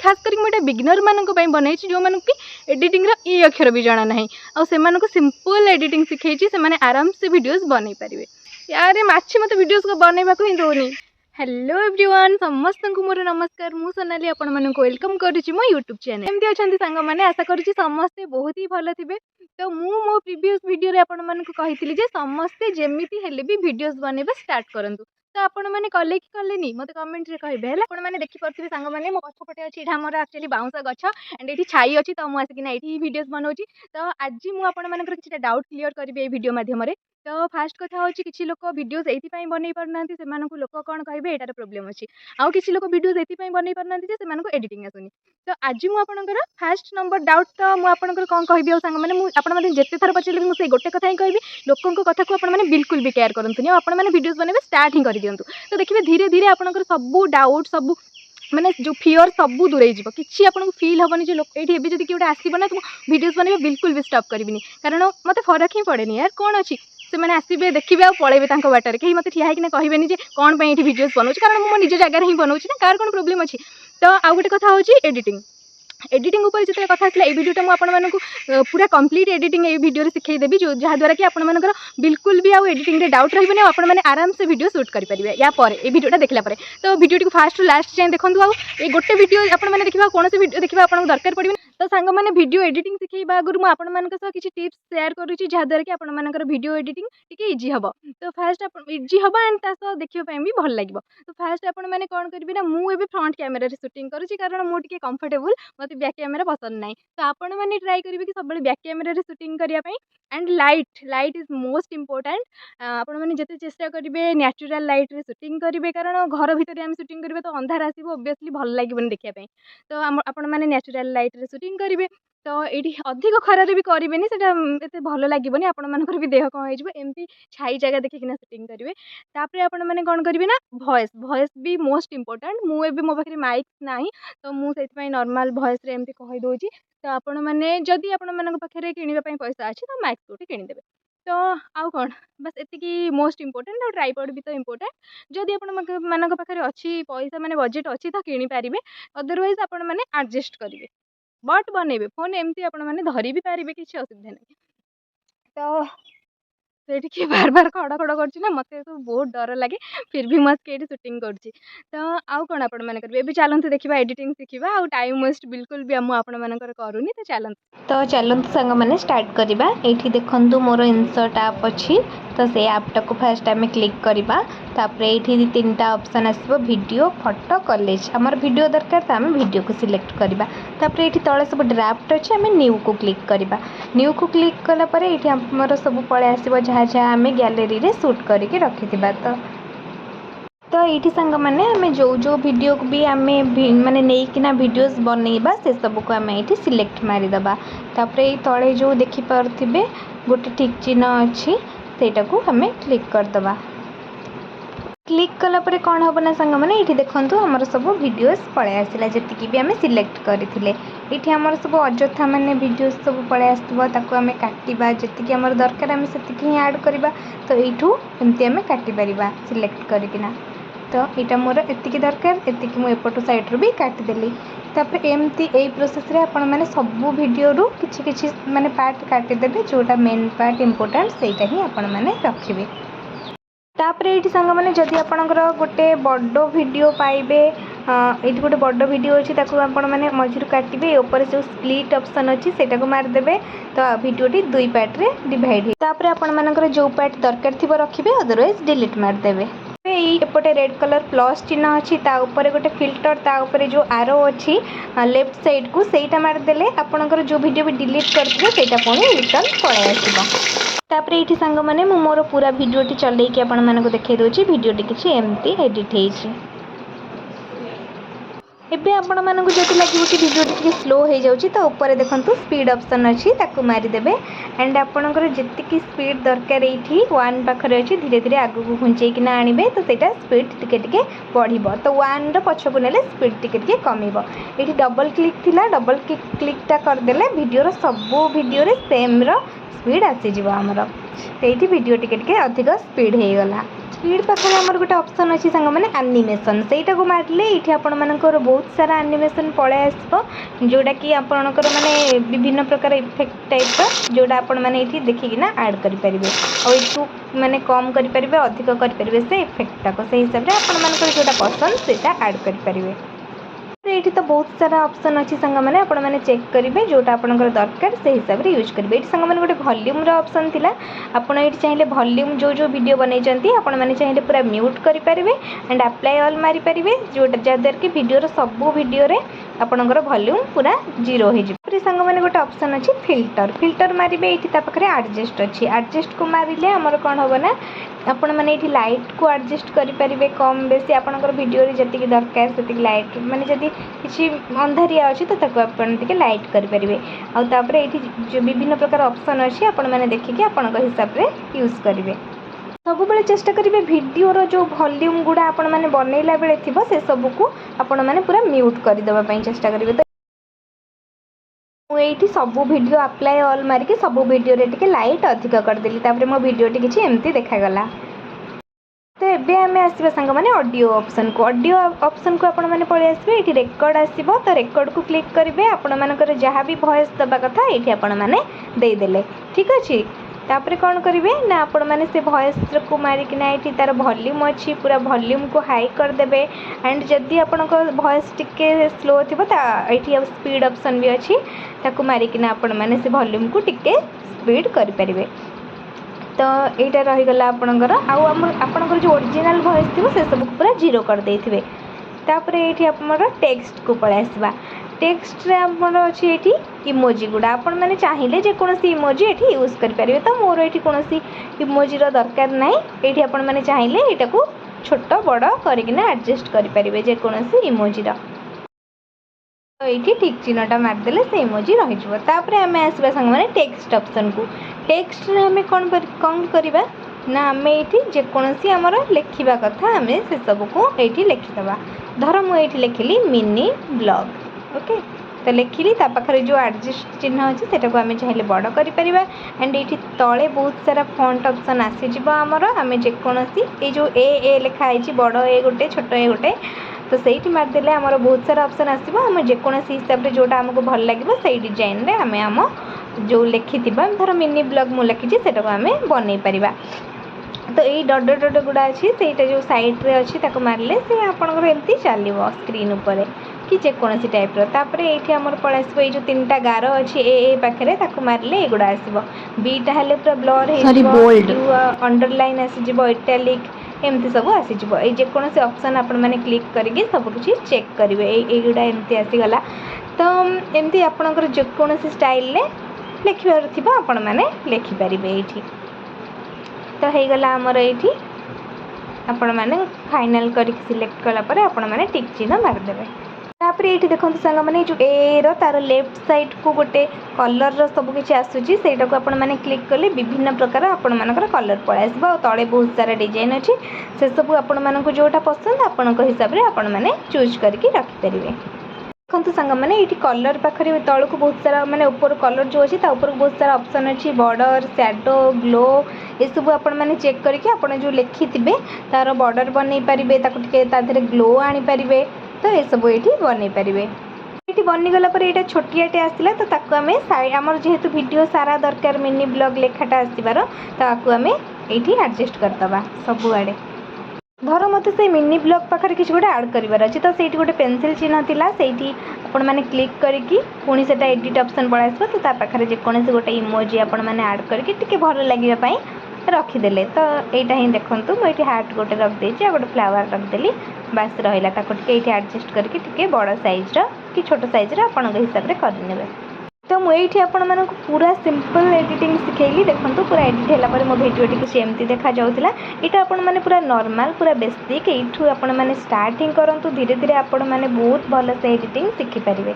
खास करके मुझे बिगिनर मानक बनई जो मान कि एडिटिंग ई अक्षर भी जाना ना आ सिंपल एडिटिंग शिखई से आराम से वीडियोस बनई पारे। यार माछी मत वीडियोस को बनवाक ही दौनी। हेलो एवरीवन समस्त को मोर नमस्कार मु सोनाली आपण मानक वेलकम करुच्ची मो यूट्यूब चैनल। एमती अच्छा सांग मैंने आशा करुच्ची समस्ते बहुत ही भल थे। तो मो प्रीवियस वीडियो आपण मानक कही समस्ते जमीती हेले भी वीडियोस बनवा स्टार्ट करंतु। तो आपण मैंने कले कि कले मत कमेंट रे कहे है मैंने देखिपे सांग मैंने मो पछपटे अच्छी आमर एक्चुअली बाउंस गछ एंड ये छाई अच्छी तो मुझे ये वीडियोस बनाऊँगी। तो आज मुझे किसी डाउट क्लीयर करी वीडियो माध्यम तो फास्ट कथा हूँ कि लोक वीडियोस ये बनई पारना से लोक कौन कहे यार प्रोब्लेम अच्छी आउ कि लोक वीडियोस ये बनई पारना से एडिटिंग आसुनी। तो आज मुझे फास्ट नंबर डाउट तो मुझे कौन कह सांग मैंने जिते थर पचारे मुझे गोटे कथा ही कहि लोकों कथा को आपने बिल्कुल भी केयर करते आपने वीडियोस बनवा स्टार्ट ही कर दिंतु। तो देखिए धीरे धीरे आपंकर सबू डाउट सबू माने जो फियर सबू दूरे कि आपको फिल हेनी जो लोग ये जब किए आसब ना तो वीडियोस बनवा बिल्कुल भी स्टॉप करी कारण मत फरक ही पड़ेनि यार कौन अच्छी से मैंने आसबे देखिए पलैबे बाटर कहीं मत ठिया होना कहबेनि जे कौन ये वीडियोस बनाऊँ कारण मो निज जगह ही बनाऊँ ना कार कौन प्रोब्लेम अच्छी। तो आउ गोटे कथा हूँ एडिटिंग ऊपर जिते कथा आसला वीडियोटा मुझे पूरा कंप्लीट एडिटिंग ये वीडियो शिखेदेवी जो जहाँद्वारा कि आपंकर बिल्कुल भी आउ एडिटिंग रे डाउट रही आपने आराम से वीडियो शूट करेंगे या पर ये वीडियोटा देखला परे। तो वीडियो फास्ट लास्ट जाए देखो आउ गोटे वीडियो आपने देखा कौन से वीडियो देखा आपको दरकार पड़े। तो सांग मैंने वीडियो एडिटिंग शिखेबा आगुरी मुझे किसी टिप्स शेयर करुच्ची जहाँद्वारा कि आपंकर वीडियो एडिटिंग टी इजी हम। तो फास्ट इजी हम एंड देखा भी भल लगे। तो फास्ट आपने कौन करेंगे ना मुझे फ्रंट कैमेरा शूटिंग करुच्ची कारण मुझे कंफर्टेबल मत बैक कैमेरा पसंद ना। तो आपण मैंने ट्राई करेंगे कि सब बैक कैमेरा शूटिंग करने and light is most important. आपण मैंने जिते चेष्टा करेंगे नेचुरल लाइट रे शूटिंग करेंगे कारण घर भितर आम शूटिंग करेंगे तो अंधार आसो ओबियसली भल लगे देखापी। तो आपण मैंने नेचुरल लाइट रे शूटिंग करेंगे तो ये अधिक खरार भी करेंगे से भल लगे आपर भी देह कौन होमती छाई जगह देखिए शूटिंग करेंगे। तापर आपण मैंने कौन करेंगे ना भॉइस भी मोस्ट इम्पोर्टेंट मुझे मो पाखे माइक ना तो मुझे नॉर्मल भॉइस रे एमती कहीदे। तो आपण मैंने जदि आपण पाखे किणापी पैसा अच्छी तो माइक गोटे किणीदेवे। तो आउ कौन बस एतिकी मोस्ट इम्पोर्टेंट और ट्राइपॉड भी तो इम्पोर्टेंट जदि आपण पाखे अच्छी पैसा माने बजेट अच्छी तो किणी पारिबे अदरवाइज आपण मैंने एडजस्ट करेंगे बट बनइबे फोन एमती आपण मैंने धरी भी पारिबे किसी असुविधा नहीं। तो सेठी किए बार बार खड़ खड़ कर मत तो बहुत डर लगे फिर भी मत के शूटिंग कर। तो आउ कौन आपण मैंने करेंगे चलते देखा एडिटिंग शिखा आउ टाइम वेस्ट बिल्कुल भी मुझे करूनी। तो चलते सांग मैंने स्टार्ट करवा ये देखु मोर इनसर्ट आप अच्छी तो से आपटा को फास्ट आम क्लिक करवा तापर ये तीन टा ऑप्शन आसो वीडियो फोटो कॉलेज आमर वीडियो दरकार तो आम वीडियो को सिलेक्ट करवा तापर ये तले सब ड्राफ्ट अच्छे आम न्यू को क्लिक करवा न्यू को क्लिक कलापर ये आमर सब पलि आसो जहाँ जहाँ आम गैलेरी रे शूट करके रखि। तो ये सांग मैंने आम जो वीडियो को भी आम माने नहींकिना वीडियोस बनइबा से सब को आम ये सिलेक्ट मारिदबा तापर ये तले जो देखिपे गोटे टिक चिन्ह अच्छी सेटा को आम क्लिक करदबा। क्लिक कलापर कौन हम ना सांग मैंने ये देखूँ आमर सब वीडियोस पलि आसला जी भी आम सिलेक्ट करते ये आमर सब अजथा माने वीडियोस सब पलि आसो ताको आम काटिबा जी आम दरकार आम से ही ऐड करवा। तो यूँ एमती आम काटिपर सिलेक्ट करकिना तो यहाँ मोर एतिकी दरकार एतिकी मु एपटू साइड भी काटिदेली। तापर एमती यही प्रोसेस रे आपण मैंने सबू वीडियो रु किछि किछि माने पार्ट काटिदेबे जोटा मेन पार्ट इम्पोर्टेंट सेटा ही आपण मैंने रखिबे। तापर ये सांग मैंने जदि आपणकर गोटे बड़ वीडियो पाइबे ये गोटे बड़ वीडियो अच्छी आपण मैंने मझिर काटिबे ऊपर जो स्प्लिट ऑप्शन अच्छी सेटा को मारदेबे तो वीडियोटी दुई पार्ट रे डिवाइड हो तापर आपण मानकर जो पार्ट दरकार थिबो रखिबे अदरवाइज डिलीट मारदेबे। एपटे रेड कलर प्लस चिन्ह अच्छी ताऊपर गोटे फिल्टर ताऊपर जो आरो अच्छी लेफ्ट साइड को सेटा मारदेले आपणकर जो वीडियो भी डिलीट करथिबे सेटा पुणी रिटर्न पळै आसीबो। तापर ये सांग मैंने मोर पूरा वीडियोटी चलैकी आपण मानक देखै दोछि वीडियोटी किछि एमती एडिट हेछि। एबे आपण मानक जति लागिबो कि वीडियोटी टिके स्लो हो जाउछि तो ऊपर देखंतु स्पीड ऑप्शन अच्छी ताकू मारी देबे एंड आपणकर जतिकी स्पीड दरकार एठी 1 पाखरे अच्छी धीरे धीरे आगु को घुंचै कि ना आनिबे तो सेटा स्पीड टिके टिके बढ़िबो तो 1 रो पछकु नेले स्पीड टिके टिके कमिबो। एठी डबल क्लिक थिला डबल क्लिकटा कर देले वीडियो रो सब वीडियो रे सेम रो स्पीड आसी जिवो हमरो तो ये वीडियो टिके टिके अधिक स्पीड हो गला। स्पीड पाखे आमर गोटे ऑप्शन अच्छी सांग मैंने एनिमेशन सेटा को मारे ये आपण मानकर बहुत सारा एनिमेशन पड़े आसो जोटा कि आपणकर माने विभिन्न प्रकार इफेक्ट टाइप जोटा आपण मैंने ये देखिकिना ऐड करेंगे और माने कम करेंगे अधिक करेंगे से इफेक्टा को से हिसाब से आपण मानकर जोटा पसंद से ऐड करेंगे। ये तो बहुत सारा ऑप्शन अच्छी सांग मैंने आपण मैंने चेक करेंगे जोटा आपंकर दरकार से हिसाब से यूज करेंगे। ये सांग मैंने गोटे वॉल्यूम ऑप्शन थिला आपण ये चाहिए वॉल्यूम जो जो वीडियो बनई आपण मैंने चाहिए पूरा म्यूट करेंगे एंड अप्लाई ऑल मारी पारे जोटा जहाँद्वारा कि वीडियो सब वीडियो रे आपणकर वॉल्यूम पूरा जीरो हो सांग मैंने गोटे ऑप्शन अच्छी फिल्टर फिल्टर मारे ये पाखे एडजस्ट अच्छी एडजस्ट को मारे आमर कौन हम ना आपण मैंने ये लाइट को एडजस्ट करेंगे कम बेसी आपंकर वीडियो जी दरकार से लाइट माने जदि किसी अंधारिया अच्छी तो आपटे लाइट करेंगे आउे ये जो विभिन्न प्रकार ऑप्शन अच्छी आपण मैंने देखिए आपण हिसाब से यूज करेंगे। सब बेले चेष्टा करेंगे वीडियोर जो वॉल्यूम गुड़ा आपण मैंने बनैला बेले थी से सबको आपण मैंने पूरा म्यूट करदेवाई चेष्टा करेंगे। मुझे सब वीडियो अप्लाई ऑल मारिकी सब वीडियो रे टिके लाइट अधिक करदेली तापर मो वीडियो टी किछि एमती देखागला। तो एबे आमे आसीबा सांग माने ऑडियो ऑप्शन को आपण माने पळे आसीबे एठी रेकॉर्ड आसीबो तो रेकॉर्ड को क्लिक करिवे आपण मानकर जहाँ भी वॉइस दबा कथा एठी आपण माने दे देले ठीक अछि। तापर कौन करेंगे ना आपण मैंने से वॉइस को मारिकिना ये तार वॉल्यूम अच्छी पूरा वॉल्यूम को हाई करदे एंड जदि आपण वॉइस टिके स्लो थी ये स्पीड ऑप्शन भी अच्छी ताकू मारिकिना आपण मैंने से वॉल्यूम को टिके स्पीड करेंगे। तो यहाँ रहीगला आपणकर आपणकर जो ओरिजिनल वॉइस थी से सब पूरा जीरो कर देथिबे। तापर ये आमर टेक्स्ट को पळे आसबा टेक्स्ट रे आमर अच्छी ये इमोजी गुड़ा आपण मैंने चाहिए जेकोसी इमोजी ये यूज करेंगे। तो मोर ये कौन इमोजीर दरकार ना ये आपण मैंने चाहिए यहाँ को छोट बड़ करना एडजस्ट करेंगे जेकोसी इमोजीर तो ये ठीक चिन्हटा मारिदेले से इमोजी रही। आम आसवा सांग मैंने टेक्स्ट ऑप्शन को टेक्स्ट रे आम कौन करवा ना आम ये जेकोसी आमर लिखा कथा आम से सबको ये लिखिदबा धर मुझे लिखिली मिनी ब्लॉग ओके तो लिखिली पाखे जो एडजस्ट चिन्ह अच्छे से आम चाहिए बड़ करें एंड ये तले बहुत सारा फॉन्ट ऑप्शन आसीज आमर आम जेकोसी ये जो ए लिखाई बड़ ए गोटे छोट ए गोटे तो सही मारिदेले आमर बहुत सारा ऑप्शन आसो आम जेकोसी हिसाब से जोटा आमको भल लगे से डिजाइन रे आम आम जो लिखि धर मिनी ब्लॉग मुझे लिखी से आम बन पार। तो यही डट डट गुड़ा अच्छी से जो साइड रे अच्छी ताको मारले से आपनकर एमती चलिबो स्क्रीन ऊपर कि जेकोसी टाइप तापर ये आमर पळ आसबो ये जो तीनटा गार अच्छी ए पाखे ताको मारले एगुड़ा आसबो बीटा हेले पूरा ब्लर हो अंडरलाइन आसीजिबो इटैलिक एमती सब आसीजिबो ए जेकोसी ऑप्शन आपण माने क्लिक करके सब कुछ चेक करेंगे एगुड़ा एमती आसीगला। तो एमती आपनकर जेकोसी स्टाइल रे लिखिबार थिबा आपण माने लिखि परिबे एठी। तो हो गला आमर ये आपण मैंने फाइनल कर सिलेक्ट कलापर आपण मैंने टिक चिन्ह मारिदेवे। तापर ये देखो सांग मैंने जो ए तार लेफ्ट साइड को गोटे कलर सबकि आसूसी से आपण मैंने क्लिक कले विभिन्न प्रकार आपण मानकर कलर पळै आसबो और तले बहुत सारा डिजाइन अच्छी से सब आपण मानक जोटा पसंद आपण हिसाब से आपण मैंने चूज करके रखिपारे। देखो सांग मैंने ये कलर पाखे तौक को बहुत सारा माने ऊपर कलर जो अच्छी ऊपर बहुत सारा ऑप्शन अच्छी बॉर्डर शैडो ग्लो ये सब आपण मैंने चेक करके आपण जो लिखि तार बॉर्डर बनई पारे ताकि ग्लो आनी पारे तो ये सब ये बनई पारे। ये बनीगला ये छोटियाटे आसला तो आम आमर जेहेतु वीडियो सारा दरकार मिनी ब्लॉग लेखाटा आसबार तो आम ये एडजस्ट करदे सब आड़े धर मत से मिनी ब्लॉग पाखे किसी गोटे आड करार अच्छे तो से गोटे पेनसिल चिन्ह थिला से आपण मैंने क्लिक करके पुणी से एडिट ऑप्शन पड़ा आसो तो पाखे जेकोसी गोटे इमोजी आपण मैंने आड करके टिके भल लगे रखीदे। तो यहाँ ही देखूँ मुझे हार्ट गोटे रखिदे गोटे फ्लावर रखदेली बास रहा ये एडजस्ट करके टिके बड़ साइज्र कि छोट साइज्र आपण हिसाब से करने। तो मुझे आपण मानक पूरा सिंपल एडिटिंग शिखेली देखो पूरा एडिट है मो भिडियो किसी एमती देखा जाऊला यहाँ आपण मैंने पूरा नॉर्मल पूरा बेसिक यू आपण मैंने स्टार्टिंग करूँ धीरे धीरे आपण मैंने बहुत भल से एडिटिंग शिखिपारे।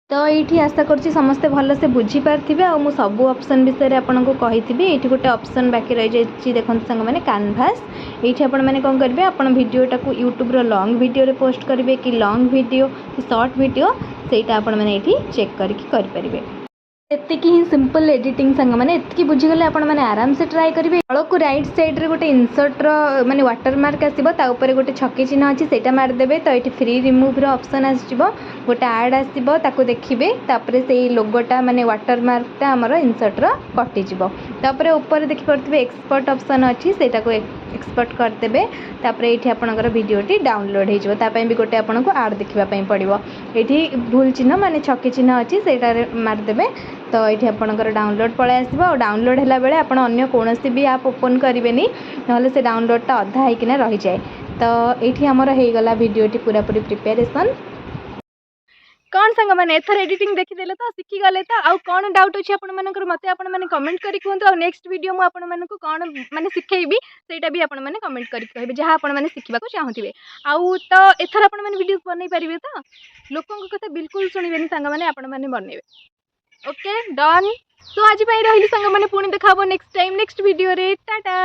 तो ये आशा करुँची समस्ते भल से बुझीपारे आ मु सब ऑप्शन विषय आपको कही ये गोटे ऑप्शन बाकी रही जाए देखते सांग मैंने कैनभास ये आपण मैंने कौन करेंगे आपण वीडियोटा को यूट्यूब लॉन्ग वीडियो रे पोस्ट करेंगे कि लॉन्ग वीडियो कि शॉर्ट वीडियो सेटा आपण मैंने ये चेक करके करेंगे। ଏତିକି ହିଁ ସିମ୍ପଲ୍ ଏଡିଟିଂ ସାଙ୍ଗମାନେ ଏତିକି ବୁଝିଗଲେ ଆପଣମାନେ ଆରାମସେ ଟ୍ରାଏ କରିବେ। ତଳକୁ ରାଇଟ୍ ସାଇଡ଼୍ରେ ଗୋଟେ ଇନସର୍ଟର ମାନେ ୱାଟରମାର୍କ ଆସିବ, ତା ଉପରେ ଗୋଟେ ଛକି ଚିହ୍ନ ଅଛି ସେଇଟା ମାରିଦେବେ। ତ ଏଠି ଫ୍ରି ରିମୁଭ୍ର ଅପସନ୍ ଆସିଯିବ, ଗୋଟେ ଆଡ଼୍ ଆସିବ ତାକୁ ଦେଖିବେ। ତାପରେ ସେଇ ଲୋଗୋଟା ମାନେ ୱାଟରମାର୍କଟା ଆମର ଇନସର୍ଟର କଟିଯିବ। ତାପରେ ଉପରେ ଦେଖିପାରୁଥିବେ ଏକ୍ସପୋର୍ଟ ଅପସନ୍ ଅଛି, ସେଇଟାକୁ ଏକ୍ସପୋର୍ଟ କରିଦେବେ। ତାପରେ ଏଇଠି ଆପଣଙ୍କର ଭିଡ଼ିଓଟି ଡାଉନଲୋଡ଼ ହେଇଯିବ। ତା ପାଇଁ ବି ଗୋଟେ ଆପଣଙ୍କୁ ଆଡ଼୍ ଦେଖିବା ପାଇଁ ପଡ଼ିବ। ଏଇଠି ଭୁଲ ଚିହ୍ନ ମାନେ ଛକି ଚିହ୍ନ ଅଛି ସେଇଟାରେ ମାରିଦେବେ। ତ ଏଇଠି ଆପଣଙ୍କର ଡାଉନଲୋଡ଼ ପଳାଇ ଆସିବ। ଆଉ ଡାଉନଲୋଡ଼ ହେଲା ବେଳେ ଆପଣ ଅନ୍ୟ କୌଣସି ବି ଆପ୍ ଓପନ୍ କରିବେନି, ନହେଲେ ସେ ଡାଉନଲୋଡ଼ଟା ଅଧା ହେଇକିନା ରହିଯାଏ। ତ ଏଇଠି ଆମର ହେଇଗଲା ଭିଡ଼ିଓଟି ପୁରାପୁରି ପ୍ରିପାରେସନ୍। କ'ଣ ସାଙ୍ଗମାନେ ଏଥର ଏଡ଼ିଟିଂ ଦେଖିଦେଲେ ତ, ଶିଖିଗଲେ ତ? ଆଉ କ'ଣ ଡାଉଟ୍ ଅଛି ଆପଣମାନଙ୍କର ମୋତେ ଆପଣମାନେ କମେଣ୍ଟ କରି କୁହନ୍ତୁ। ଆଉ ନେକ୍ସଟ ଭିଡ଼ିଓ ମୁଁ ଆପଣମାନଙ୍କୁ କ'ଣ ମାନେ ଶିଖେଇବି ସେଇଟା ବି ଆପଣମାନେ କମେଣ୍ଟ କରିକି କହିବେ, ଯାହା ଆପଣମାନେ ଶିଖିବାକୁ ଚାହୁଁଥିବେ। ଆଉ ତ ଏଥର ଆପଣମାନେ ଭିଡ଼ିଓ ବନେଇ ପାରିବେ ତ? ଲୋକଙ୍କ କଥା ବିଲକୁଲ ଶୁଣିବେନି ସାଙ୍ଗମାନେ, ଆପଣମାନେ ବନେଇବେ। Okay Don. ସୋ ଆଜି ପାଇଁ ରହିଲି ସାଙ୍ଗମାନେ, ପୁଣି ଦେଖା ହେବ ନେକ୍ସଟ ଟାଇମ୍ ନେକ୍ସଟ ଭିଡ଼ିଓରେ। ଟାଟା।